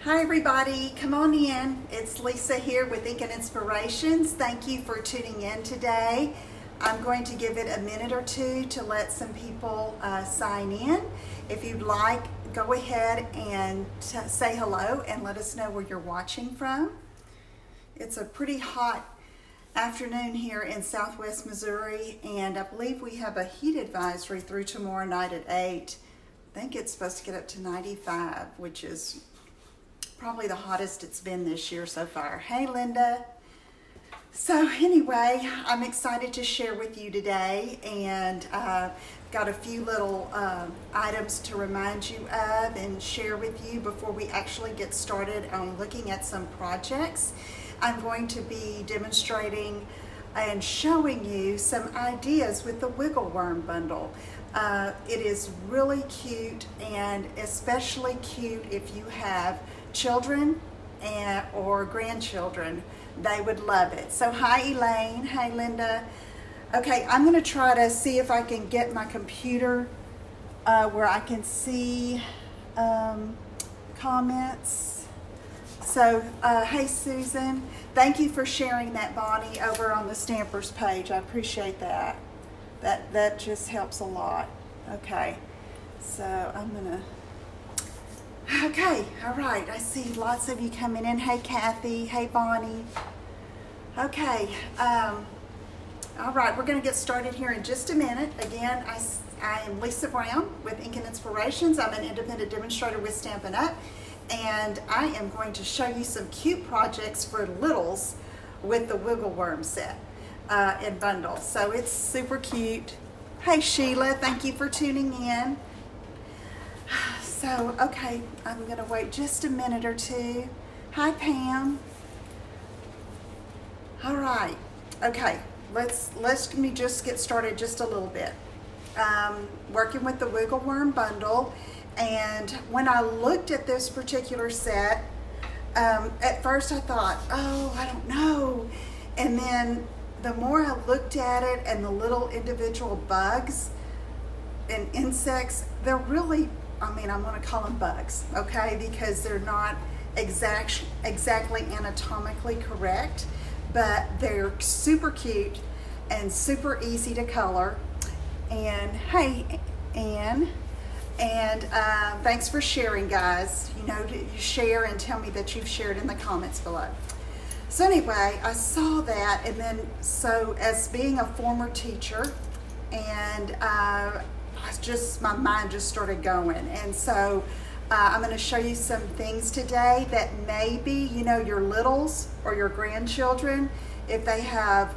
Hi everybody, come on in. It's Lisa here with Ink and Inspirations. Thank you for tuning in today. I'm going to give it a minute or two to let some people sign in. If you'd like, go ahead and say hello and let us know where you're watching from. It's a pretty hot afternoon here in Southwest Missouri, and I believe we have a heat advisory through tomorrow night at 8. I think it's supposed to get up to 95, which is probably the hottest it's been this year so far. Hey Linda. So anyway, I'm excited to share with you today, and got a few little items to remind you of and share with you before we actually get started on looking at some projects. I'm going to be demonstrating and showing you some ideas with the Wiggle Worm bundle. It is really cute, and especially cute if you have children or grandchildren. They would love it. So hi Elaine, hi Linda. Okay, I'm going to try to see if I can get my computer where I can see comments. So hey Susan, thank you for sharing that, Bonnie, over on the Stampers page. I appreciate that. That just helps a lot. Okay, so I'm gonna. Okay, all right. I see lots of you coming in. Hey Kathy, hey Bonnie. Okay, all right. We're gonna get started here in just a minute. Again, I am Lisa Brown with Ink and Inspirations. I'm an independent demonstrator with Stampin' Up, and I am going to show you some cute projects for littles with the Wiggle Worm set and bundle. So it's super cute. Hey Sheila, thank you for tuning in. So, okay, I'm gonna wait just a minute or two. Hi Pam. All right, okay, let me just get started just a little bit. Working with the Wiggle Worm bundle, and when I looked at this particular set, at first I thought, oh, I don't know, and then the more I looked at it and the little individual bugs and insects, they're really, I'm going to call them bugs, okay, because they're not exactly anatomically correct, but they're super cute and super easy to color. And hey, Anne, and thanks for sharing, guys. You know, you share and tell me that you've shared in the comments below. So anyway, I saw that, and then so as being a former teacher, and my mind just started going, and so I'm going to show you some things today that maybe, you know, your littles or your grandchildren, if they have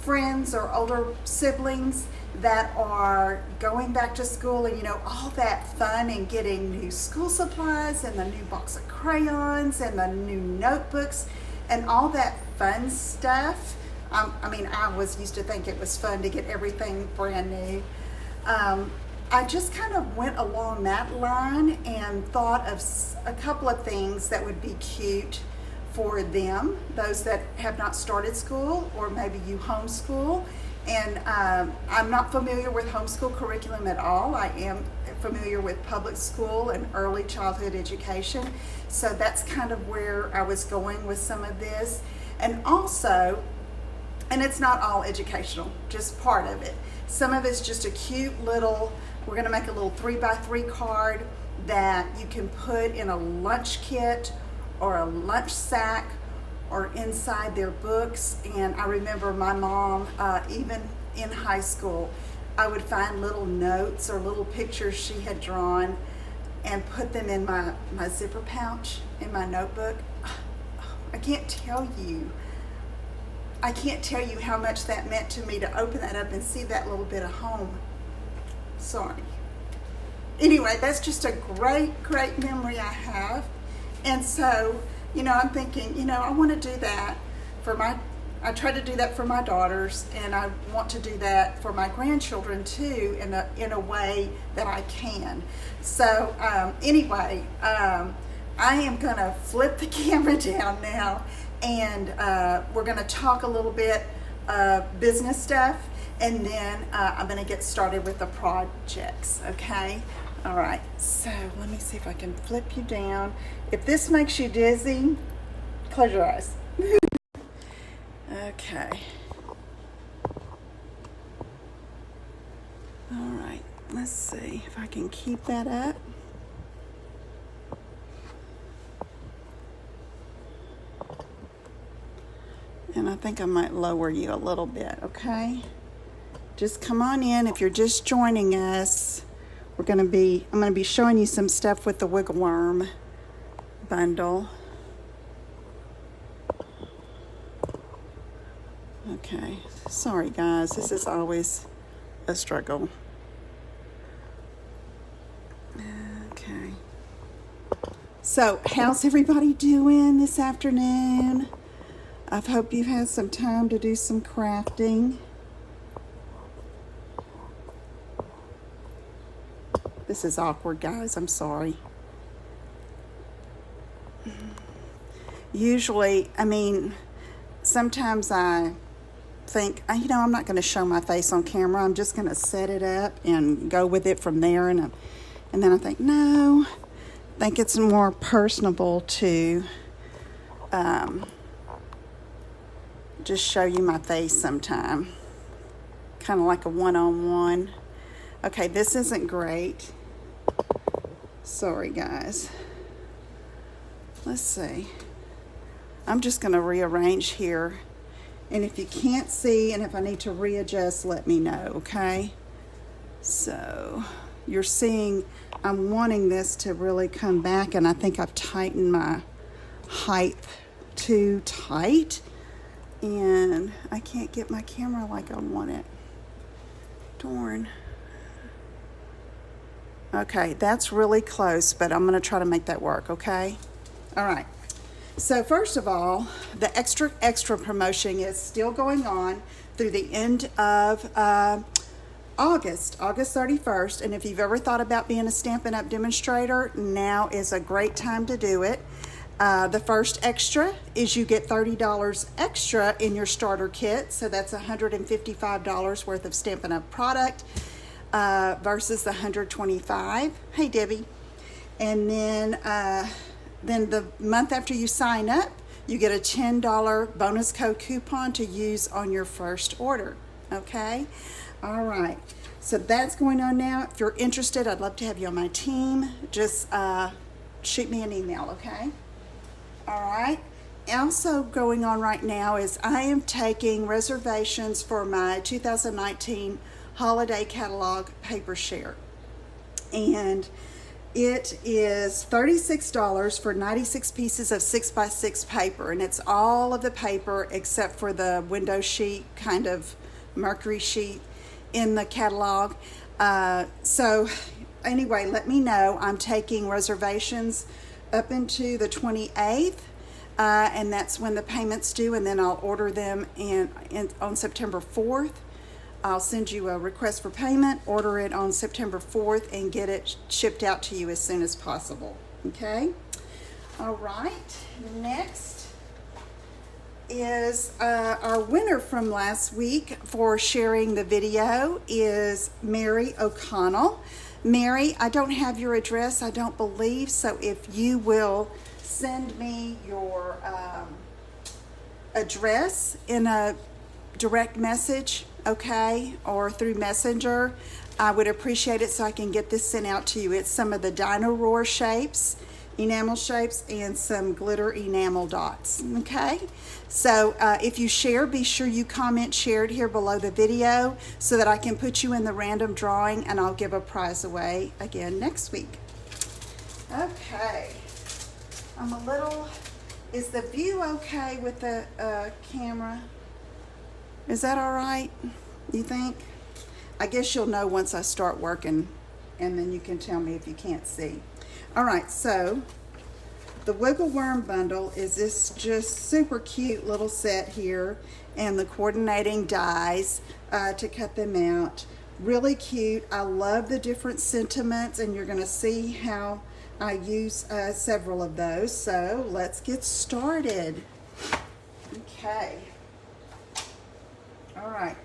friends or older siblings that are going back to school, and you know, all that fun and getting new school supplies and the new box of crayons and the new notebooks and all that fun stuff. I mean, I was used to think it was fun to get everything brand new. I just kind of went along that line and thought of a couple of things that would be cute for them, those that have not started school, or maybe you homeschool. And I'm not familiar with homeschool curriculum at all. I am familiar with public school and early childhood education. So that's kind of where I was going with some of this. And also, and it's not all educational, just part of it. Some of it's just a cute little, we're gonna make a little 3x3 card that you can put in a lunch kit or a lunch sack or inside their books. And I remember my mom, even in high school, I would find little notes or little pictures she had drawn and put them in my zipper pouch in my notebook. I can't tell you how much that meant to me to open that up and see that little bit of home. Sorry. Anyway, that's just a great memory I have. And so, you know, I'm thinking, you know, I want to do that I try to do that for my daughters, and I want to do that for my grandchildren too, in a way that I can. So anyway, I am gonna flip the camera down now, and we're gonna talk a little bit business stuff, and then I'm gonna get started with the projects, okay? All right, so let me see if I can flip you down. If this makes you dizzy, close your eyes. Okay. All right, let's see if I can keep that up. And I think I might lower you a little bit, okay? Just come on in. If you're just joining us, I'm gonna be showing you some stuff with the Wiggle Worm bundle. Okay, sorry guys, this is always a struggle. Okay. So, how's everybody doing this afternoon? I hope you've had some time to do some crafting. This is awkward, guys. I'm sorry. Usually, sometimes I think, I'm not going to show my face on camera. I'm just going to set it up and go with it from there. And then I think, no, I think it's more personable to just show you my face sometime. Kind of like a one-on-one. Okay, this isn't great. Sorry, guys. Let's see. I'm just going to rearrange here. And if you can't see and if I need to readjust, let me know, okay? So, you're seeing, I'm wanting this to really come back, and I think I've tightened my height too tight. And I can't get my camera like I want it. Darn. Okay, that's really close, but I'm going to try to make that work, okay? All right. So first of all, the extra promotion is still going on through the end of August 31st. And if you've ever thought about being a Stampin' Up! Demonstrator, now is a great time to do it. The first extra is you get $30 extra in your starter kit. So that's $155 worth of Stampin' Up! Product versus the $125. Hey, Debbie. And then the month after you sign up, you get a $10 bonus code coupon to use on your first order. Okay? All right. So that's going on now. If you're interested, I'd love to have you on my team. Just shoot me an email, okay? All right. Also going on right now is I am taking reservations for my 2019 holiday catalog paper share. And it is $36 for 96 pieces of 6x6 paper. And it's all of the paper except for the window sheet, kind of mercury sheet in the catalog. So anyway, let me know. I'm taking reservations up into the 28th, and that's when the payment's due, and then I'll order them on September 4th. I'll send you a request for payment, order it on September 4th, and get it shipped out to you as soon as possible. Okay? All right. Next is our winner from last week for sharing the video is Mary O'Connell. Mary, I don't have your address, I don't believe, so if you will send me your address in a direct message, okay, or through Messenger, I would appreciate it so I can get this sent out to you. It's some of the Dino Roar shapes, enamel shapes, and some glitter enamel dots, okay? So if you share, be sure you comment shared here below the video so that I can put you in the random drawing, and I'll give a prize away again next week. Okay. Is the view okay with the camera? Is that all right, you think? I guess you'll know once I start working, and then you can tell me if you can't see. All right, so the Wiggle Worm bundle is this just super cute little set here, and the coordinating dies to cut them out. Really cute. I love the different sentiments, and you're going to see how I use several of those. So let's get started. Okay. All right.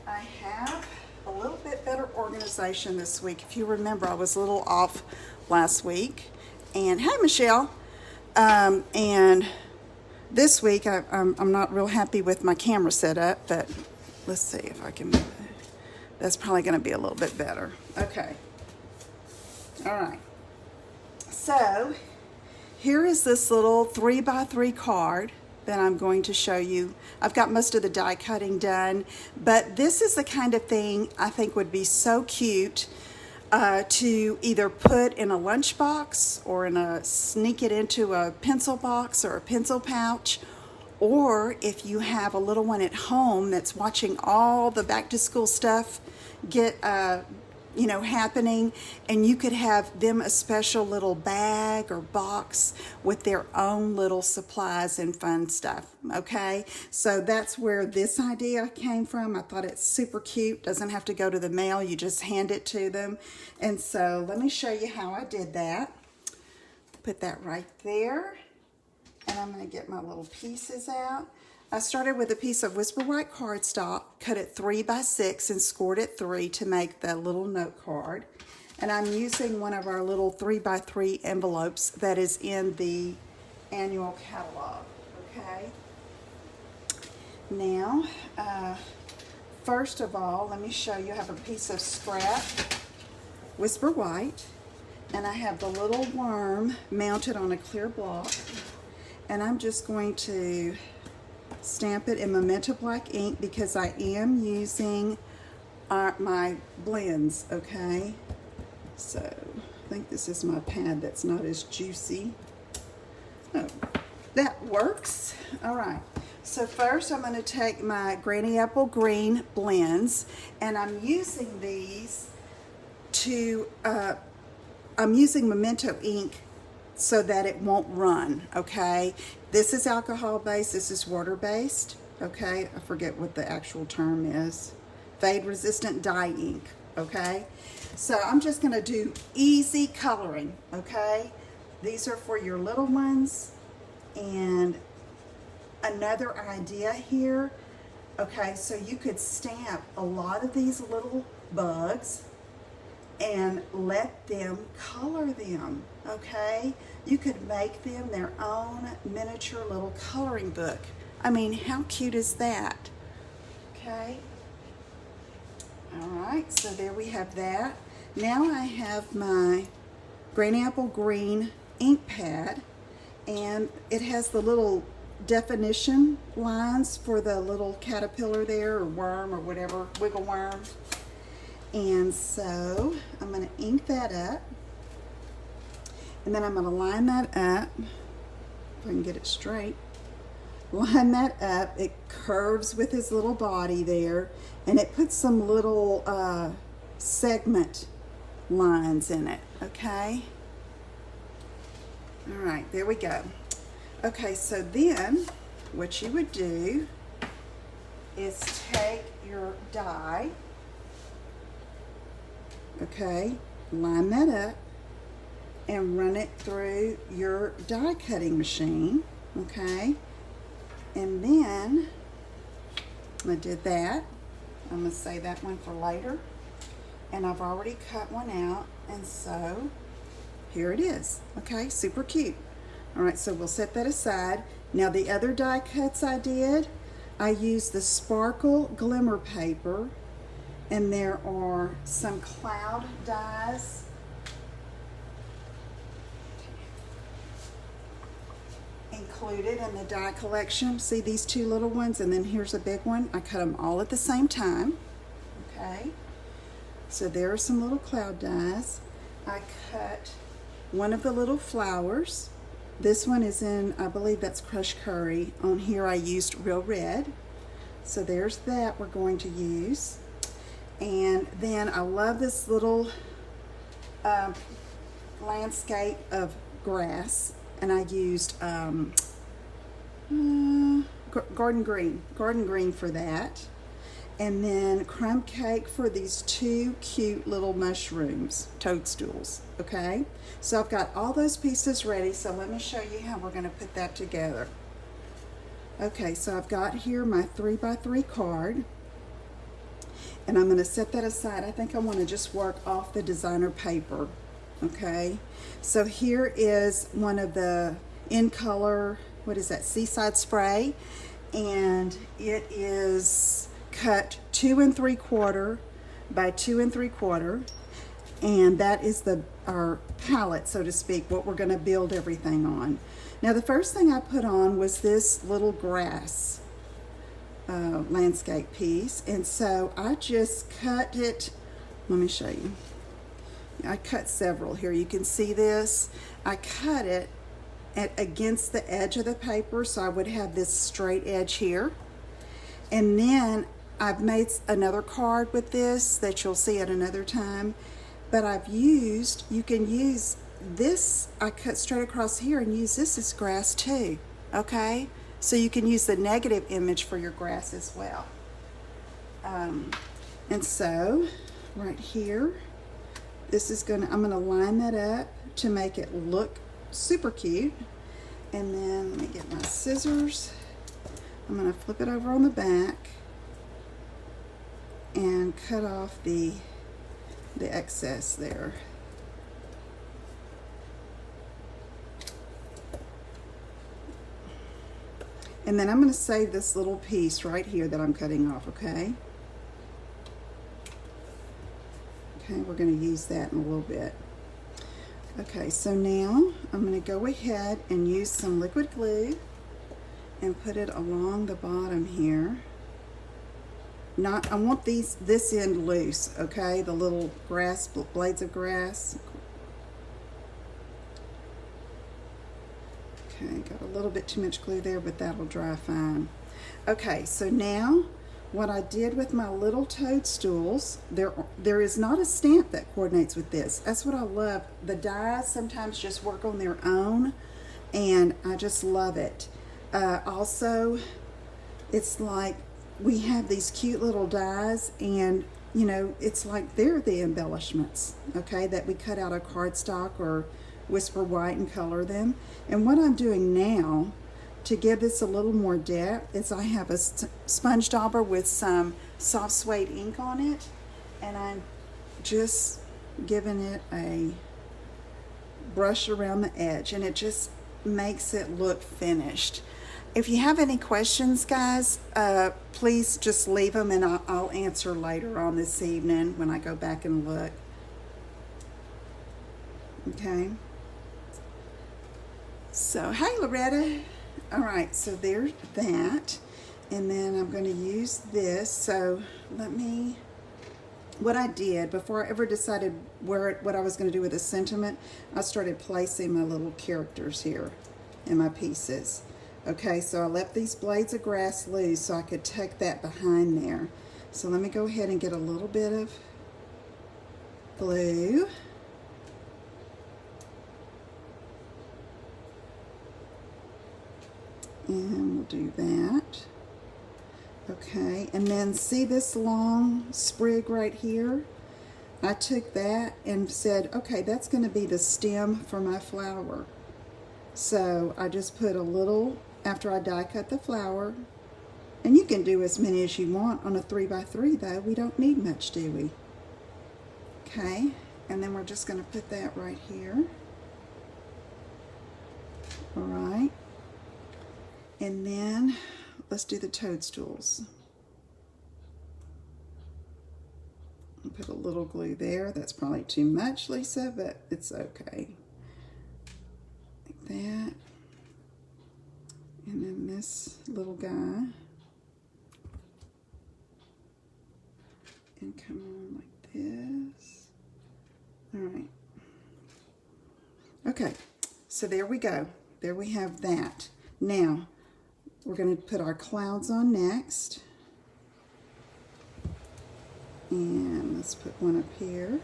I have a little bit better organization this week. If you remember, I was a little off last week. And hey, Michelle. And this week, I'm not real happy with my camera setup, but let's see if I can, that's probably going to be a little bit better. Okay. All right. So here is this little 3x3 card that I'm going to show you. I've got most of the die cutting done, but this is the kind of thing I think would be so cute to either put in a lunchbox or sneak it into a pencil box or a pencil pouch, or if you have a little one at home that's watching all the back to school stuff get happening, and you could have them a special little bag or box with their own little supplies and fun stuff. Okay, so that's where this idea came from. I thought it's super cute. Doesn't have to go to the mail, you just hand it to them. And so let me show you how I did that. Put that right there, and I'm going to get my little pieces out. I started with a piece of Whisper White cardstock, cut it 3x6 and scored it 3 to make the little note card. And I'm using one of our little 3x3 envelopes that is in the annual catalog, okay? Now, first of all, let me show you. I have a piece of scrap Whisper White, and I have the little worm mounted on a clear block, and I'm just going to stamp it in Memento Black ink because I am using my blends, okay? So I think this is my pad that's not as juicy. Oh, that works. All right. So first I'm going to take my Granny Apple Green blends, and I'm using these to, I'm using Memento ink so that it won't run, okay? This is alcohol based, this is water based, okay? I forget what the actual term is. Fade resistant dye ink, okay? So I'm just gonna do easy coloring, okay? These are for your little ones. And another idea here, okay, so you could stamp a lot of these little bugs and let them color them, okay? You could make them their own miniature little coloring book. I mean, how cute is that? Okay. All right, so there we have that. Now I have my Granny Apple Green ink pad, and it has the little definition lines for the little caterpillar there, or worm, or whatever, wiggle worm. And so I'm going to ink that up, and then I'm going to line that up, if I can get it straight. Line that up. It curves with his little body there, and it puts some little segment lines in it, okay? All right, there we go. Okay, so then what you would do is take your die, okay, line that up and run it through your die cutting machine, okay? And then I did that. I'm gonna save that one for later. And I've already cut one out, and so here it is, okay? Super cute. All right, so we'll set that aside. Now the other die cuts I did, I used the sparkle glimmer paper, and there are some cloud dies included in the die collection. See these two little ones, and then here's a big one. I cut them all at the same time, okay? So there are some little cloud dies. I cut one of the little flowers. This one is in, I believe that's crushed curry. On here I used Real Red. So there's that we're going to use. And then I love this little landscape of grass, and I used garden green for that. And then crumb cake for these two cute little mushrooms, toadstools, okay? So I've got all those pieces ready, so let me show you how we're gonna put that together. Okay, so I've got here my 3x3 card, And I'm going to set that aside. I think I want to just work off the designer paper. Okay, so here is one of the in color, what is that, Seaside Spray, and it is cut 2 3/4 by 2 3/4, and that is our palette, so to speak, what we're going to build everything on. Now the first thing I put on was this little grass landscape piece, and so I just cut it. Let me show you. I cut several here. You can see this. I cut it against the edge of the paper, so I would have this straight edge here. And then I've made another card with this that you'll see at another time. But you can use this, I cut straight across here, and use this as grass too, okay? So you can use the negative image for your grass as well. And so, right here, I'm gonna line that up to make it look super cute. And then, let me get my scissors. I'm gonna flip it over on the back and cut off the excess there. And then I'm going to save this little piece right here that I'm cutting off, okay? Okay, we're going to use that in a little bit. Okay, so now I'm going to go ahead and use some liquid glue and put it along the bottom here. I want this end loose, okay? The little blades of grass. Okay, got a little bit too much glue there, but that'll dry fine. Okay, so now what I did with my little toadstools, there is not a stamp that coordinates with this. That's what I love. The dies sometimes just work on their own, and I just love it. Also, it's like we have these cute little dies, and you know, it's like they're the embellishments, okay, that we cut out of cardstock or Whisper White and color them. And what I'm doing now to give this a little more depth is I have a sponge dauber with some soft suede ink on it, and I'm just giving it a brush around the edge, and it just makes it look finished. If you have any questions, guys, please just leave them, and I'll answer later on this evening when I go back and look. Okay. So, hey, Loretta. All right, so there's that. And then I'm going to use this. So, what I did before I ever decided what I was going to do with the sentiment, I started placing my little characters here in my pieces. Okay, so I left these blades of grass loose so I could tuck that behind there. So let me go ahead and get a little bit of glue. And we'll do that. Okay, and then see this long sprig right here? I took that and said, okay, that's going to be the stem for my flower. So I just put a little, after I die cut the flower, and you can do as many as you want on a 3x3 though. We don't need much, do we? Okay, and then we're just going to put that right here. All right. And then let's do the toadstools. I'll put a little glue there. That's probably too much, Lisa, but it's okay. Like that. And then this little guy. And come on like this. All right. Okay, so there we go. There we have that. Now, we're going to put our clouds on next. And let's put one up here.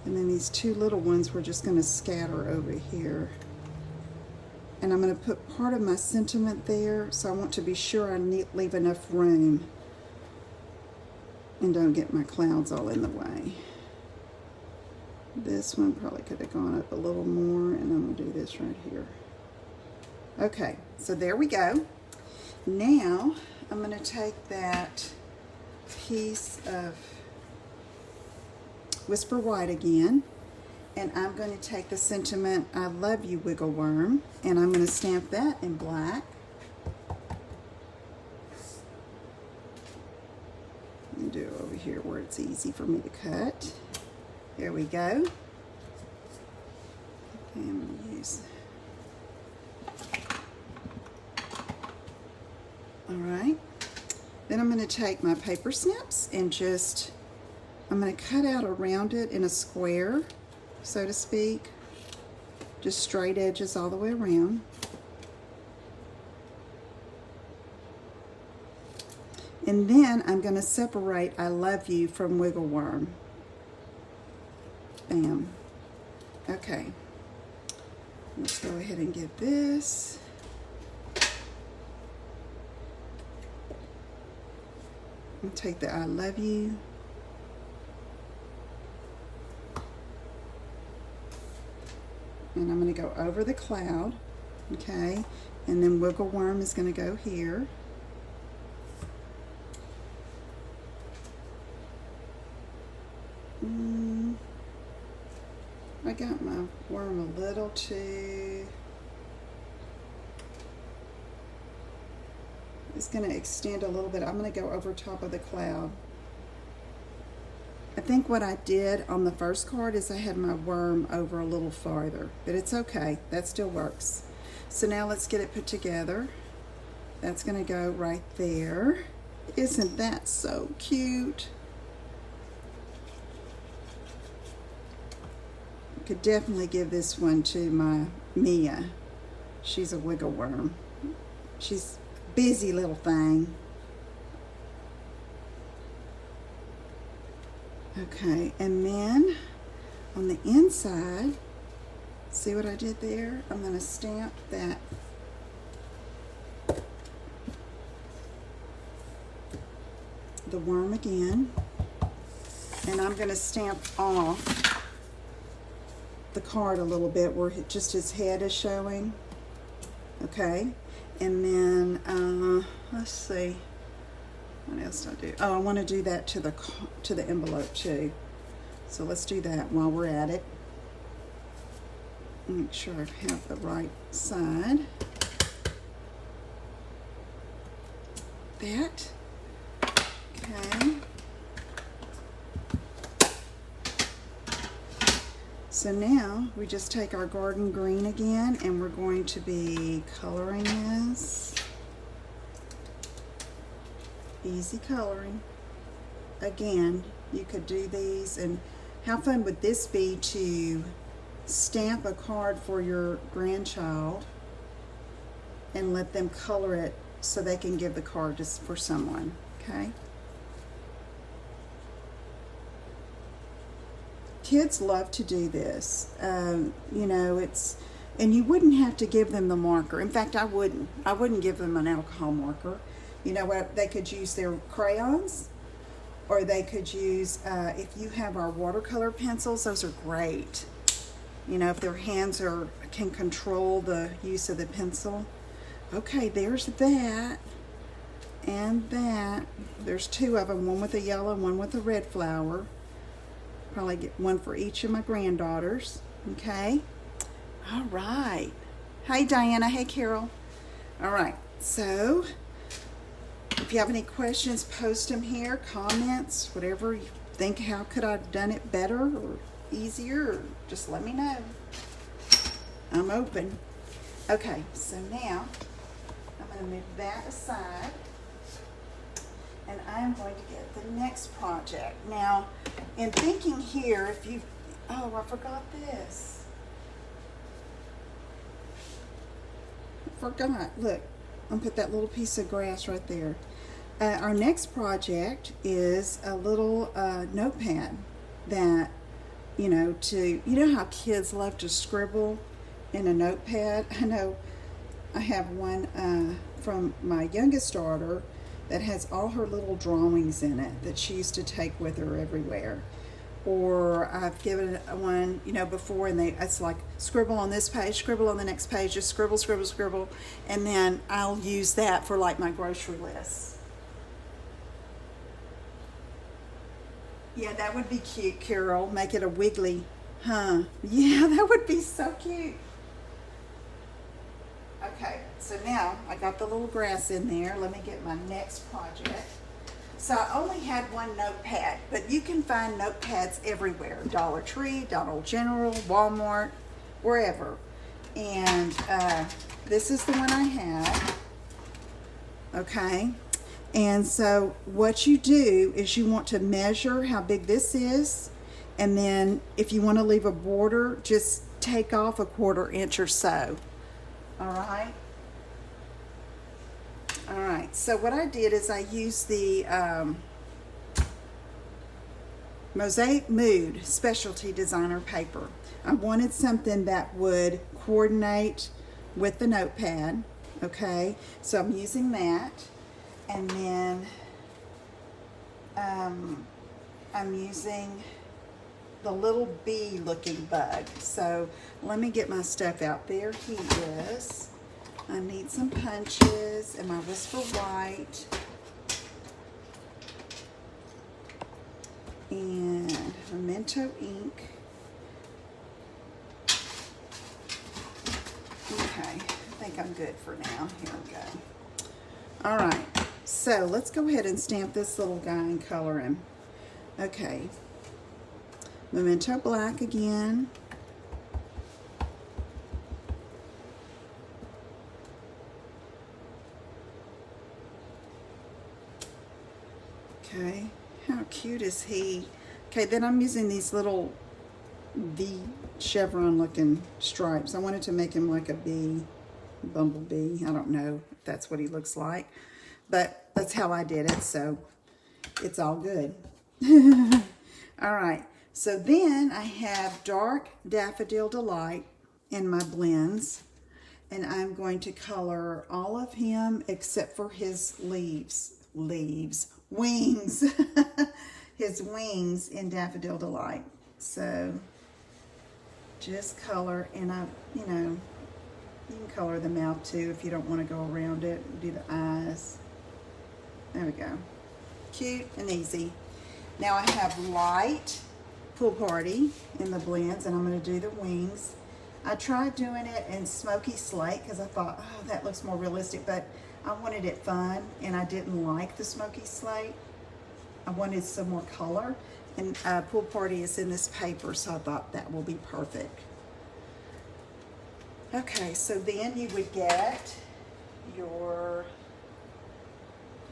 And then these two little ones we're just going to scatter over here. And I'm going to put part of my sentiment there, so I want to be sure I leave enough room and don't get my clouds all in the way. This one probably could have gone up a little more, and I'm going to do this right here. Okay, so there we go. Now I'm going to take that piece of Whisper White again, and I'm going to take the sentiment, I love you, wiggle worm, and I'm going to stamp that in black. Let me do it over here where it's easy for me to cut. There we go. Okay, I'm going to use, all right. Then I'm going to take my paper snips and just, I'm going to cut out around it in a square, so to speak. Just straight edges all the way around. And then I'm going to separate I love you from wiggle worm. Bam. Okay. Let's go ahead and get this. And take the I love you. And I'm going to go over the cloud, okay? And then wiggle worm is going to go here. I got my worm a little too... It's going to extend a little bit. I'm going to go over top of the cloud. I think what I did on the first card is I had my worm over a little farther, but it's okay. That still works. So now let's get it put together. That's going to go right there. Isn't that so cute? I could definitely give this one to my Mia. She's a wiggle worm. She's a busy little thing. Okay, and then on the inside, see what I did there? I'm going to stamp that the worm again, and I'm going to stamp off the card a little bit where just his head is showing. Okay, and then let's see. What else do I do? Oh, I want to do that to the envelope too. So let's do that while we're at it. Make sure I have the right side. That. Okay. So now we just take our garden green again, and we're going to be coloring this. Easy coloring. Again, you could do these, and how fun would this be to stamp a card for your grandchild and let them color it so they can give the card just for someone, okay? Kids love to do this. You know, and you wouldn't have to give them the marker. In fact, I wouldn't give them an alcohol marker. You know what, they could use their crayons, or they could use, if you have our watercolor pencils, those are great. You know, if their hands can control the use of the pencil. Okay, there's that, and that. There's two of them, one with a yellow, one with a red flower. Probably get one for each of my granddaughters, okay? All right. Hey, Diana. Hey, Carol. All right, so if you have any questions, post them here, comments, whatever you think, how could I have done it better or easier, or just let me know. I'm open. Okay, so now I'm going to move that aside, and I'm going to get the next project. Now, in thinking here, if you, oh, I forgot this. I forgot, look. I'm gonna put that little piece of grass right there. Our next project is a little notepad that, you know how kids love to scribble in a notepad? I know I have one from my youngest daughter that has all her little drawings in it that she used to take with her everywhere. Or I've given one, you know, before, and it's like scribble on this page, scribble on the next page, just scribble, scribble, scribble, and then I'll use that for like my grocery list. Yeah, that would be cute, Carol. Make it a wiggly, huh? Yeah, that would be so cute. Okay, so now I got the little grass in there. Let me get my next project. So I only had one notepad, but you can find notepads everywhere. Dollar Tree, Dollar General, Walmart, wherever. And this is the one I have. Okay. And so what you do is you want to measure how big this is. And then if you want to leave a border, just take off 1/4 inch or so. All right. All right. So what I did is I used the Mosaic Mood Specialty Designer paper. I wanted something that would coordinate with the notepad. Okay. So I'm using that. And then I'm using the little bee looking bug. So let me get my stuff out. There he is. I need some punches and my Whisper White. And Memento ink. Okay, I think I'm good for now. Here we go. All right. So let's go ahead and stamp this little guy and color him. Okay. Memento black again. Okay. How cute is he? Okay, then I'm using these little V chevron looking stripes. I wanted to make him like a bee, bumblebee. I don't know if that's what he looks like. But that's how I did it, so it's all good. All right, so then I have dark Daffodil Delight in my blends, and I'm going to color all of him except for his wings. His wings in Daffodil Delight. So just color, and you can color the mouth too if you don't want to go around it. Do the eyes. There we go. Cute and easy. Now I have light Pool Party in the blends, and I'm going to do the wings. I tried doing it in Smoky Slate because I thought, oh, that looks more realistic, but I wanted it fun, and I didn't like the Smoky Slate. I wanted some more color, and Pool Party is in this paper, so I thought that will be perfect. Okay, so then you would get your...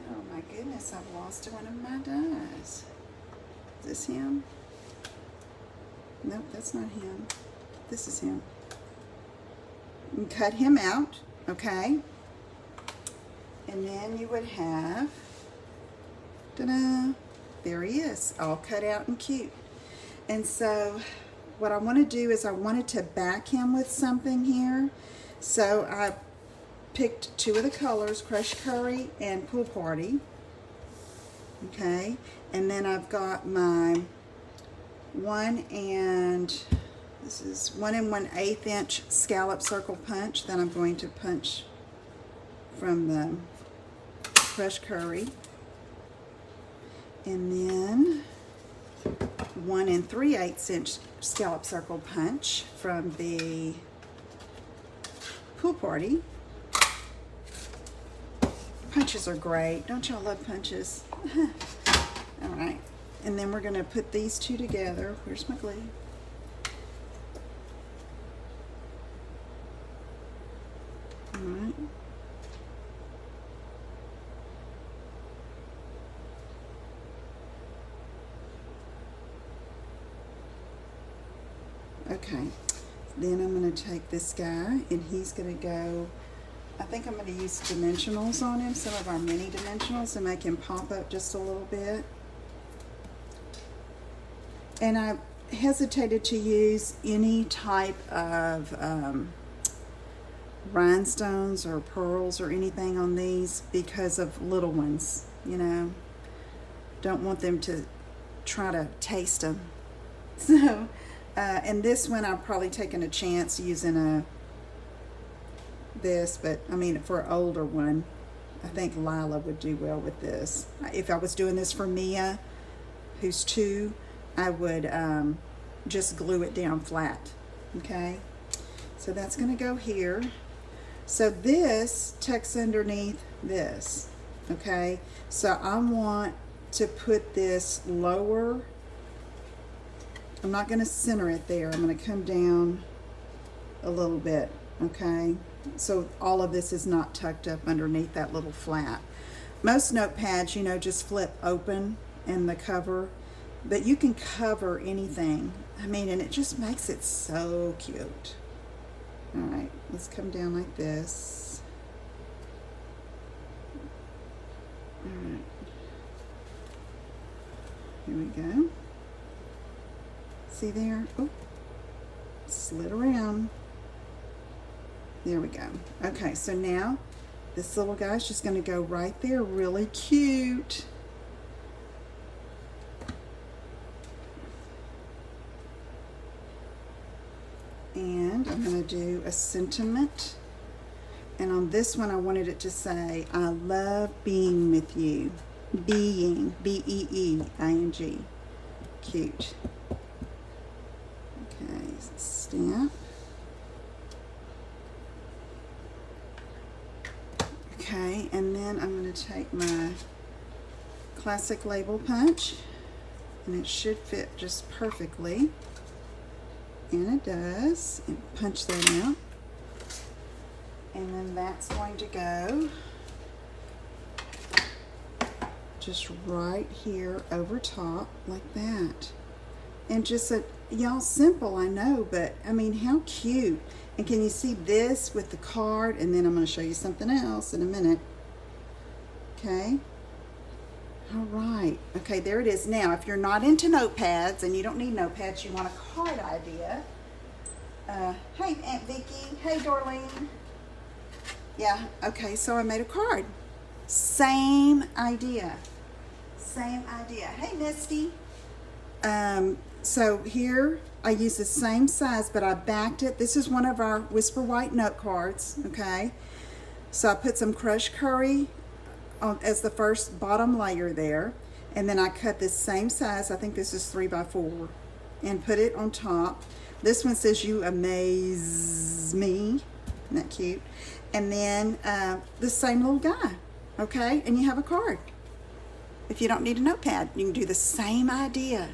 Oh my goodness, I've lost one of my dies. Is this him? Nope, that's not him. This is him. And cut him out, okay? And then you would have, ta-da, there he is, all cut out and cute. And so what I want to do is I wanted to back him with something here. So I picked two of the colors, Crushed Curry and Pool Party. Okay, and then I've got my 1 1/8 inch scallop circle punch that I'm going to punch from the Crushed Curry. And then 1 3/8 inch scallop circle punch from the Pool Party. Punches are great. Don't y'all love punches? All right. And then we're going to put these two together. Where's my glue? All right. Okay. Then I'm going to take this guy, and he's going to go... I think I'm going to use dimensionals on him, some of our mini dimensionals, to make him pop up just a little bit. And I hesitated to use any type of rhinestones or pearls or anything on these because of little ones, you know. Don't want them to try to taste them. So, and this one I've probably taken a chance using this, but I mean for an older one, I think Lila would do well with this. If I was doing this for Mia, who's 2, I would just glue it down flat, okay? So that's gonna go here. So this tucks underneath this, okay? So I want to put this lower. I'm not gonna center it there. I'm gonna come down a little bit, okay? So all of this is not tucked up underneath that little flap. Most notepads, you know, just flip open in the cover, but you can cover anything. I mean, and it just makes it so cute. All right, let's come down like this. All right, here we go. See there? Oh, slid around. There we go. Okay, so now this little guy's just going to go right there, really cute. And I'm going to do a sentiment. And on this one, I wanted it to say, I love being with you. Being, B-E-E-I-N-G. Cute. Okay, stamp. Okay, and then I'm going to take my classic label punch, and it should fit just perfectly. And it does. And punch that out. And then that's going to go just right here over top like that. And just y'all, simple, I know, but I mean, how cute. And can you see this with the card? And then I'm going to show you something else in a minute. Okay. All right. Okay, there it is. Now, if you're not into notepads, and you don't need notepads, you want a card idea. Hey, Aunt Vicky. Hey, Dorleen. Yeah, okay, so I made a card. Same idea. Same idea. Hey, Misty. So here, I used the same size, but I backed it. This is one of our Whisper White note cards, okay? So I put some crushed curry as the first bottom layer there, and then I cut this same size, I think this is 3x4, and put it on top. This one says, you amaze me. Isn't that cute? And then the same little guy, okay? And you have a card. If you don't need a notepad, you can do the same idea,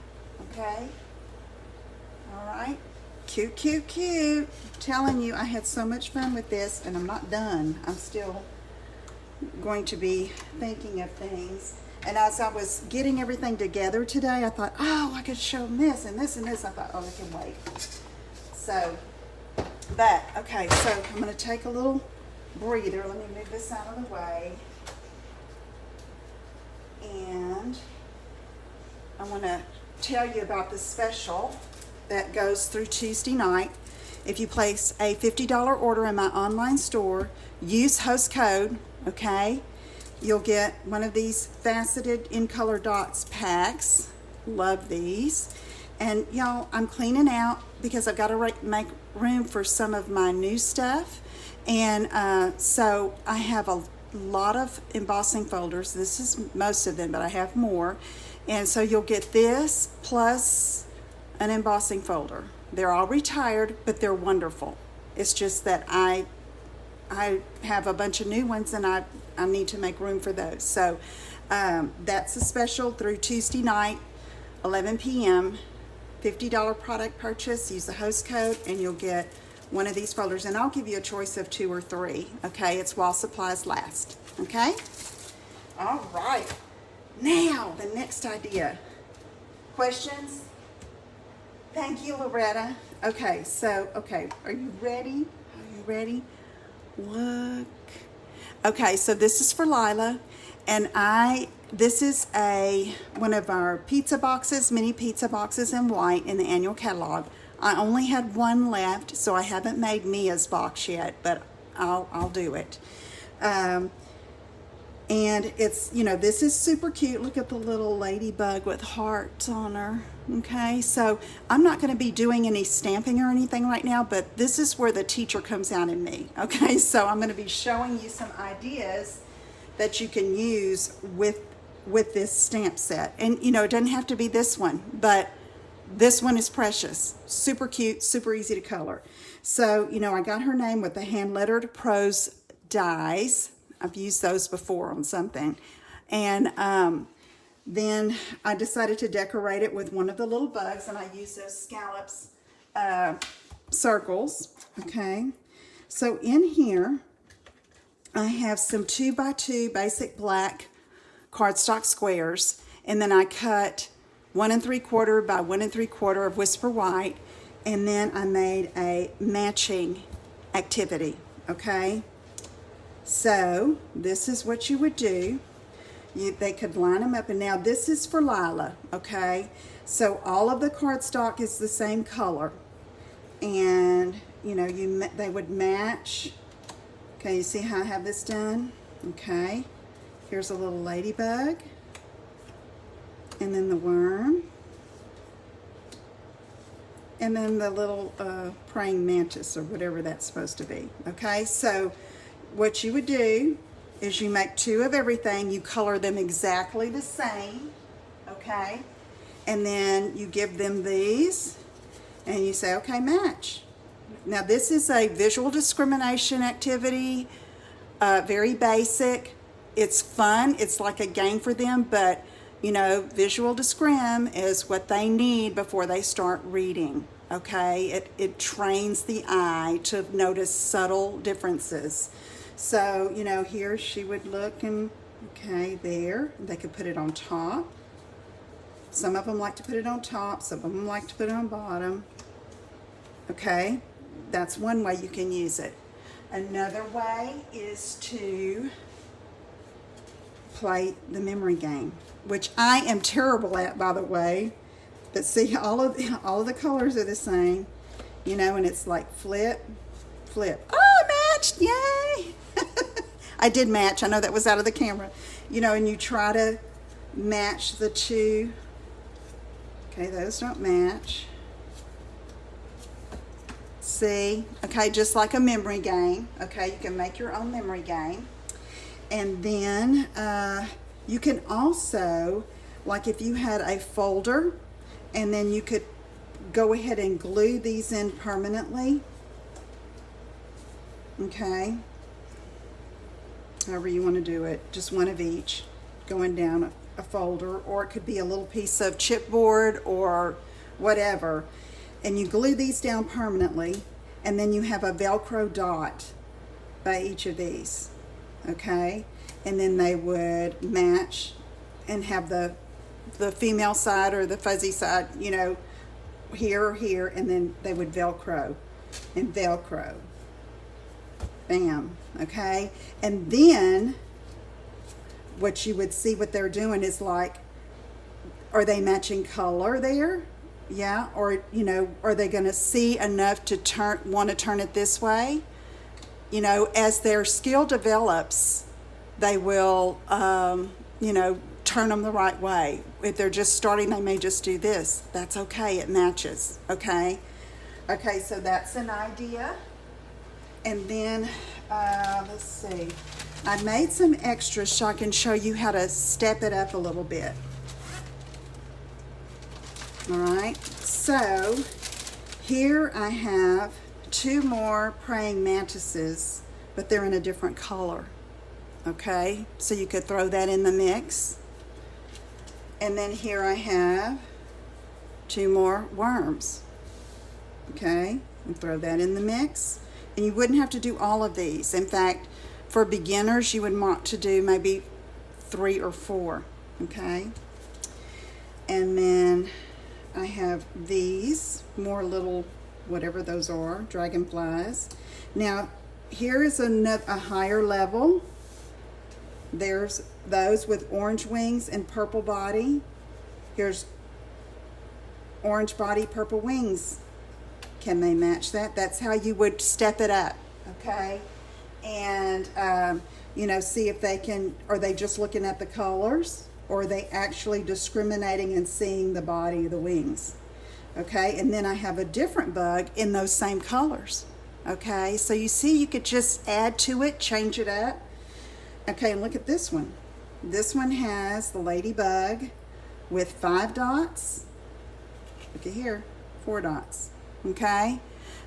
okay? All right, cute, cute, cute. I'm telling you, I had so much fun with this, and I'm not done. I'm still going to be thinking of things. And as I was getting everything together today, I thought, oh, I could show them this and this and this. I thought, oh, it can wait. So, but, okay, so I'm going to take a little breather. Let me move this out of the way. And I want to tell you about the special that goes through Tuesday night. If you place a $50 order in my online store, use host code, okay? You'll get one of these faceted in color dots packs. Love these. And y'all, I'm cleaning out because I've got to make room for some of my new stuff. And so I have a lot of embossing folders. This is most of them, but I have more. And so you'll get this plus an embossing folder. They're all retired, but they're wonderful. It's just that I have a bunch of new ones, and I need to make room for those. So that's a special through Tuesday night, 11 p.m. $50 product purchase. Use the host code, and you'll get one of these folders. And I'll give you a choice of 2 or 3. Okay, it's while supplies last. Okay. All right. Now the next idea. Questions? Thank you, Loretta. Okay, so are you ready? Are you ready? Look. Okay, so this is for Lila, and this is one of our pizza boxes, mini pizza boxes in white in the annual catalog. I only had one left, so I haven't made Mia's box yet, but I'll do it. And it's, this is super cute. Look at the little ladybug with hearts on her. Okay, so I'm not going to be doing any stamping or anything right now, but this is where the teacher comes out in me. Okay, so I'm going to be showing you some ideas that you can use with with this stamp set. And you know, it doesn't have to be this one, but this one is precious. Super cute, super easy to color. So, you know, I got her name with the hand-lettered prose dies. I've used those before on something. And then I decided to decorate it with one of the little bugs, and I used those scallops circles, okay? So in here, I have some 2x2 basic black cardstock squares, and then I cut 1 3/4 by 1 3/4 of Whisper White, and then I made a matching activity, okay? So this is what you would do. They could line them up, and now this is for Lila, okay? So all of the cardstock is the same color, and you know, they would match. Okay, you see how I have this done? Okay, here's a little ladybug, and then the worm, and then the little praying mantis, or whatever that's supposed to be. Okay, so what you would do is you make 2 of everything, you color them exactly the same, okay? And then you give them these, and you say, okay, match. Now this is a visual discrimination activity, very basic. It's fun, it's like a game for them, but you know, visual discrim is what they need before they start reading, okay? It trains the eye to notice subtle differences. So, you know, here she would look, and okay, there. They could put it on top. Some of them like to put it on top, some of them like to put it on bottom. Okay, that's one way you can use it. Another way is to play the memory game, which I am terrible at, by the way. But see, all of the colors are the same, you know, and it's like flip, flip. Oh, I matched! Yay! I did match. I know that was out of the camera. You know, and you try to match the 2. Okay, those don't match. See? Okay, just like a memory game. Okay, you can make your own memory game. And then you can also, like if you had a folder, and then you could go ahead and glue these in permanently. Okay, however you want to do it, just one of each going down a folder, or it could be a little piece of chipboard or whatever, and you glue these down permanently, and then you have a Velcro dot by each of these, okay? And then they would match and have the female side or the fuzzy side, you know, here or here, and then they would Velcro and Velcro. Bam, okay? And then what you would see what they're doing is like, are they matching color there? Yeah, or you know, are they going to see enough to want to turn it this way? You know, as their skill develops, they will, you know, turn them the right way. If they're just starting, they may just do this. That's okay, it matches, okay? Okay, so that's an idea. And then, let's see, I made some extras so I can show you how to step it up a little bit. All right, so here I have 2 more praying mantises, but they're in a different color. Okay, so you could throw that in the mix. And then here I have 2 more worms. Okay, and throw that in the mix. And you wouldn't have to do all of these. In fact, for beginners, you would want to do maybe 3 or 4. Okay, and then I have these more little, whatever those are, dragonflies. Now, here is a higher level. There's those with orange wings and purple body. Here's orange body, purple wings. Can they match that? That's how you would step it up, okay? And, you know, see if they can, are they just looking at the colors, or are they actually discriminating and seeing the body of the wings? Okay, and then I have a different bug in those same colors. Okay, so you see you could just add to it, change it up. Okay, and look at this one. This one has the ladybug with 5 dots. Look at here, 4 dots. Okay,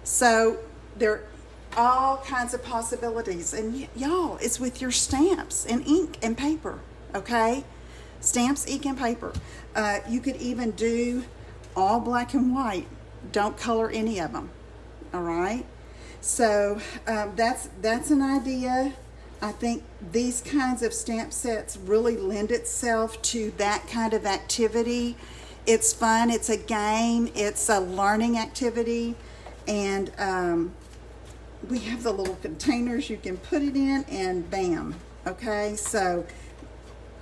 so there are all kinds of possibilities, and y'all, it's with your stamps and ink and paper. Okay, stamps, ink, and paper. You could even do all black and white. Don't color any of them. All right. So that's an idea. I think these kinds of stamp sets really lend itself to that kind of activity. It's fun, it's a game, it's a learning activity, and we have the little containers you can put it in, and bam. Okay, so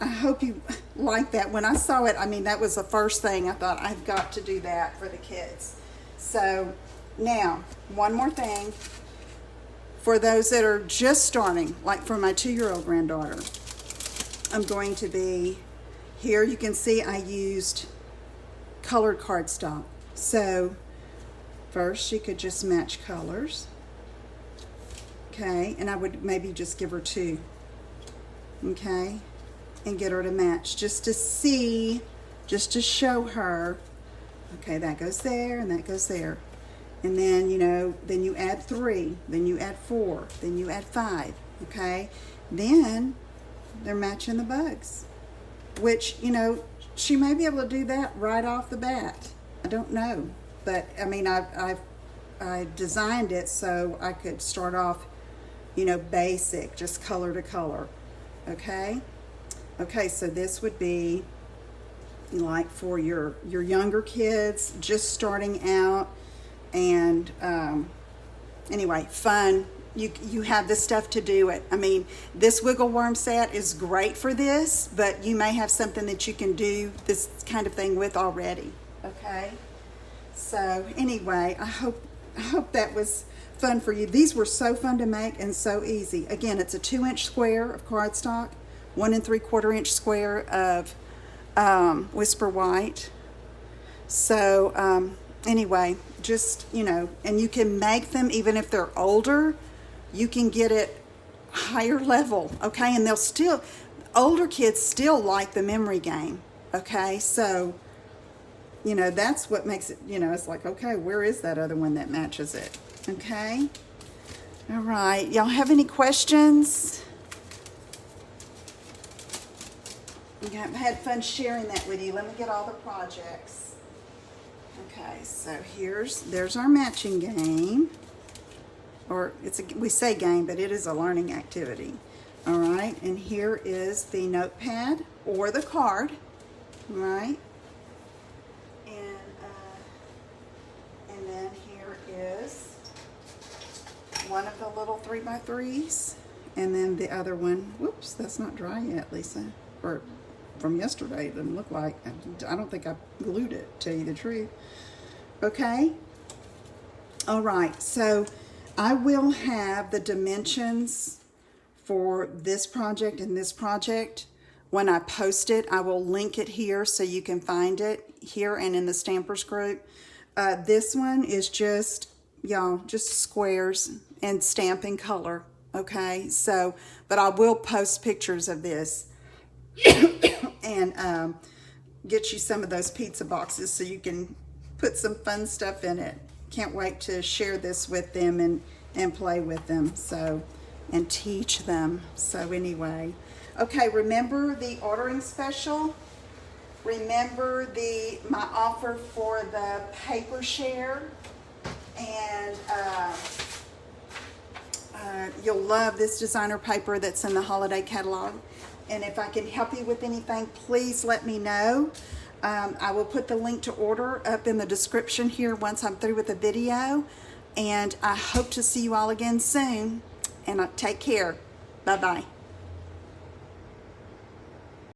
I hope you like that. When I saw it, I mean, that was the first thing I thought, I've got to do that for the kids. So now, one more thing. For those that are just starting, like for my 2-year-old granddaughter, I'm going to be, here you can see I used colored cardstock. So first she could just match colors. Okay, and I would maybe just give her 2. Okay, and get her to match just to see, just to show her, okay, that goes there and that goes there. And then, you know, then you add 3, then you add 4, then you add 5, okay? Then they're matching the bugs, which, you know, she may be able to do that right off the bat. I don't know. But, I mean, I designed it so I could start off, you know, basic, just color to color, okay? Okay, so this would be like for your younger kids just starting out. And anyway, fun. You have the stuff to do it. I mean, this wiggle worm set is great for this, but you may have something that you can do this kind of thing with already. Okay. So anyway, I hope that was fun for you. These were so fun to make and so easy. Again, it's a 2-inch square of cardstock, 1 3/4-inch square of Whisper White. So anyway, just, you know, and you can make them even if they're older. You can get it higher level, okay? And they'll still, older kids still like the memory game, okay? So, you know, that's what makes it, you know, it's like, okay, where is that other one that matches it, okay? All right, y'all have any questions? I've had fun sharing that with you. Let me get all the projects. Okay, so there's our matching game, or we say game, but it is a learning activity. All right, and here is the notepad or the card, right? And then here is one of the little 3x3s, and then the other one. Whoops, that's not dry yet, Lisa. Or from yesterday, it doesn't look like. I don't think I glued it, to tell you the truth. Okay. All right, so I will have the dimensions for this project and this project. When I post it, I will link it here so you can find it here and in the Stampers group. This one is just, y'all, just squares and stamping color. Okay, so, but I will post pictures of this and get you some of those pizza boxes so you can put some fun stuff in it. Can't wait to share this with them and play with them, so, and teach them. So anyway, okay, remember the ordering special. Remember my offer for the paper share, and you'll love this designer paper that's in the holiday catalog. And if I can help you with anything, please let me know. I will put the link to order up in the description here once I'm through with the video. And I hope to see you all again soon. And take care. Bye-bye.